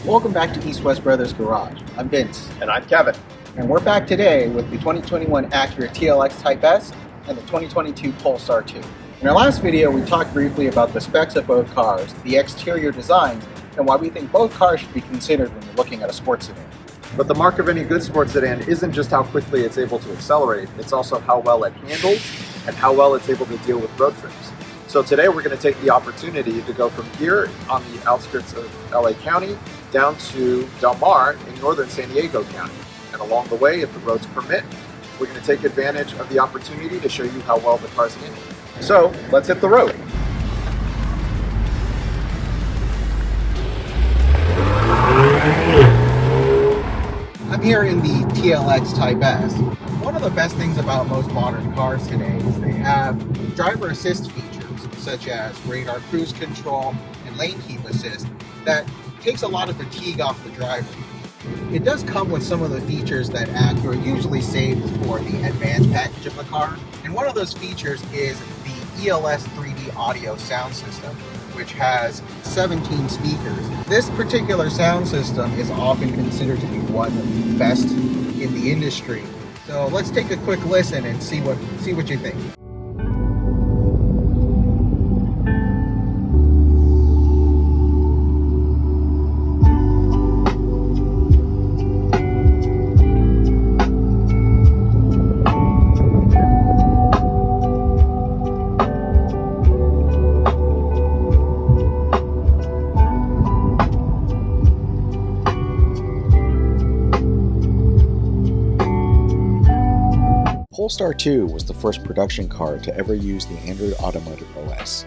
Welcome back to East West Brothers Garage. I'm Vince. And I'm Kevin. And we're back today with the 2021 Acura TLX Type S and the 2022 Polestar 2. In our last video, we talked briefly about the specs of both cars, the exterior designs, and why we think both cars should be considered when you're looking at a sports sedan. But the mark of any good sports sedan isn't just how quickly it's able to accelerate, it's also how well it handles and how well it's able to deal with road trips. So today we're going to take the opportunity to go from here on the outskirts of LA County down to Del Mar in northern San Diego County. And along the way, if the roads permit, we're going to take advantage of the opportunity to show you how well the cars handle. So let's hit the road. I'm here in the TLX Type S. One of the best things about most modern cars today is they have driver assist features such as radar cruise control and lane keep assist that takes a lot of fatigue off the driver. It does come with some of the features that Acura usually saves for the advanced package of the car, and one of those features is the ELS 3D audio sound system, which has 17 speakers. This particular sound system is often considered to be one of the best in the industry. So let's take a quick listen and see what you think. Polestar 2 was the first production car to ever use the Android Automotive OS.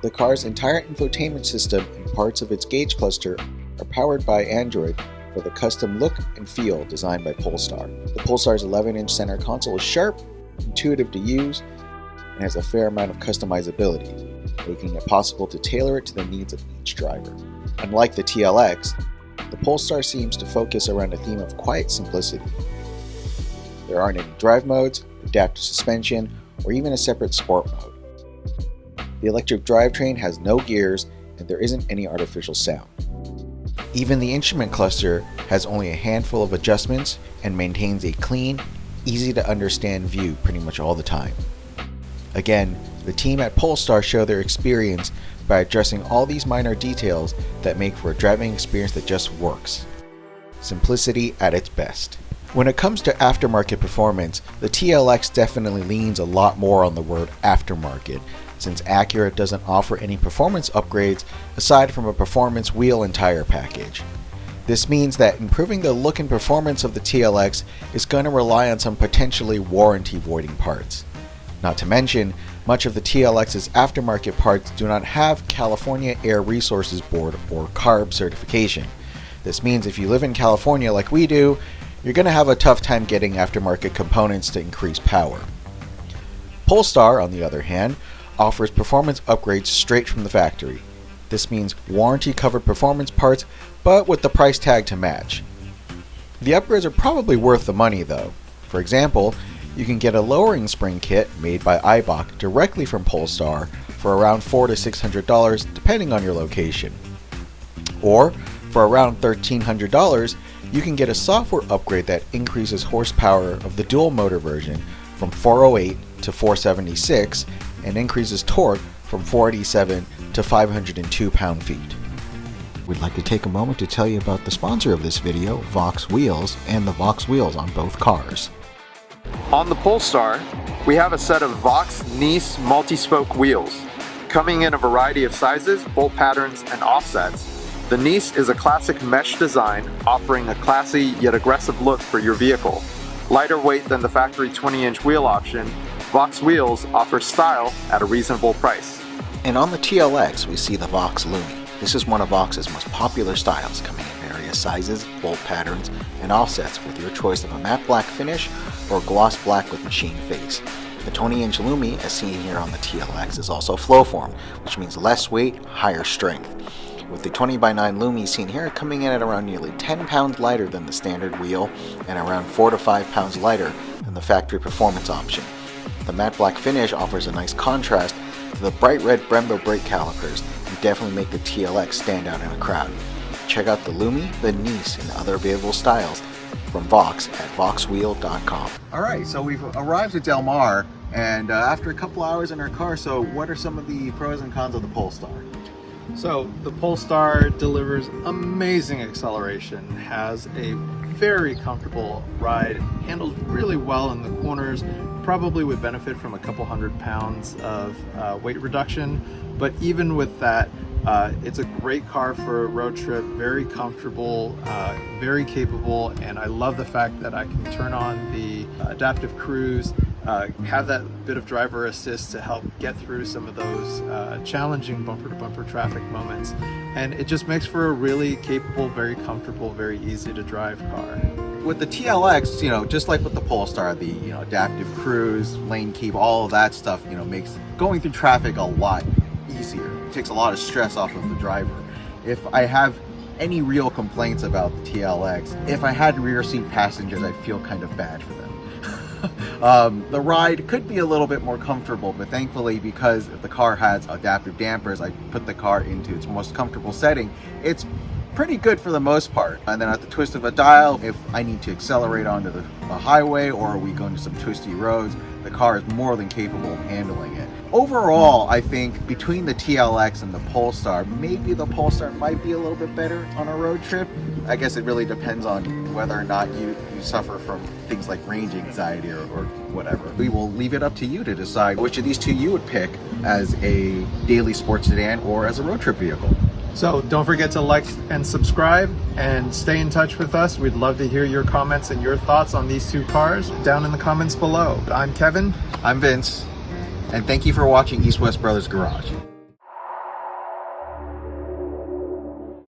The car's entire infotainment system and parts of its gauge cluster are powered by Android for the custom look and feel designed by Polestar. The Polestar's 11-inch center console is sharp, intuitive to use, and has a fair amount of customizability, making it possible to tailor it to the needs of each driver. Unlike the TLX, the Polestar seems to focus around a theme of quiet simplicity. There aren't any drive modes, adaptive suspension, or even a separate sport mode. The electric drivetrain has no gears, and there isn't any artificial sound. Even the instrument cluster has only a handful of adjustments and maintains a clean, easy to understand view pretty much all the time. Again, the team at Polestar show their experience by addressing all these minor details that make for a driving experience that just works. Simplicity at its best. When it comes to aftermarket performance, the TLX definitely leans a lot more on the word aftermarket, since Acura doesn't offer any performance upgrades aside from a performance wheel and tire package. This means that improving the look and performance of the TLX is going to rely on some potentially warranty-voiding parts. Not to mention, much of the TLX's aftermarket parts do not have California Air Resources Board or CARB certification. This means if you live in California like we do, you're going to have a tough time getting aftermarket components to increase power. Polestar, on the other hand, offers performance upgrades straight from the factory. This means warranty-covered performance parts, but with the price tag to match. The upgrades are probably worth the money though. For example, you can get a lowering spring kit made by Eibach directly from Polestar for around $400 to $600 depending on your location. Or, for around $1,300, you can get a software upgrade that increases horsepower of the dual motor version from 408 to 476 and increases torque from 487 to 502 pound-feet. We'd like to take a moment to tell you about the sponsor of this video, Voxx Wheels, and the Voxx wheels on both cars. On the Polestar, we have a set of Voxx Nice multi-spoke wheels. Coming in a variety of sizes, bolt patterns, and offsets, the Nice is a classic mesh design, offering a classy yet aggressive look for your vehicle. Lighter weight than the factory 20-inch wheel option, Voxx wheels offer style at a reasonable price. And on the TLX, we see the Voxx Lumi. This is one of Voxx's most popular styles, coming in various sizes, bolt patterns, and offsets with your choice of a matte black finish or gloss black with machine face. The 20-inch Lumi, as seen here on the TLX, is also flow-formed, which means less weight, higher strength. With the 20x9 Lumi seen here coming in at around nearly 10 pounds lighter than the standard wheel and around 4 to 5 pounds lighter than the factory performance option. The matte black finish offers a nice contrast to the bright red Brembo brake calipers and definitely make the TLX stand out in a crowd. Check out the Lumi, the Nice, and other available styles from Voxx at voxxwheel.com. All right, so we've arrived at Del Mar, and after a couple hours in our car, so what are some of the pros and cons of the Polestar? So the Polestar delivers amazing acceleration, has a very comfortable ride, handles really well in the corners, probably would benefit from a couple 100 pounds of weight reduction, but even with that, it's a great car for a road trip, very comfortable, very capable, and I love the fact that I can turn on the adaptive cruise, have that bit of driver assist to help get through some of those challenging bumper-to-bumper traffic moments, and it just makes for a really capable, very comfortable, very easy to drive car. With the TLX, just like with the Polestar, the adaptive cruise, lane keep, all of that stuff, makes going through traffic a lot easier. It takes a lot of stress off of the driver. If I have any real complaints about the TLX, if I had rear seat passengers, I'd feel kind of bad for them. The ride could be a little bit more comfortable, but thankfully, because the car has adaptive dampers, I put the car into its most comfortable setting. It's pretty good for the most part. And then at the twist of a dial, if I need to accelerate onto the highway or we go into some twisty roads, the car is more than capable of handling it. Overall, I think between the TLX and the Polestar, maybe the Polestar might be a little bit better on a road trip. I guess it really depends on whether or not you suffer from things like range anxiety or whatever. We will leave it up to you to decide which of these two you would pick as a daily sports sedan or as a road trip vehicle. So don't forget to like and subscribe and stay in touch with us. We'd love to hear your comments and your thoughts on these two cars down in the comments below. I'm Kevin. I'm Vince, and thank you for watching East West Brothers Garage.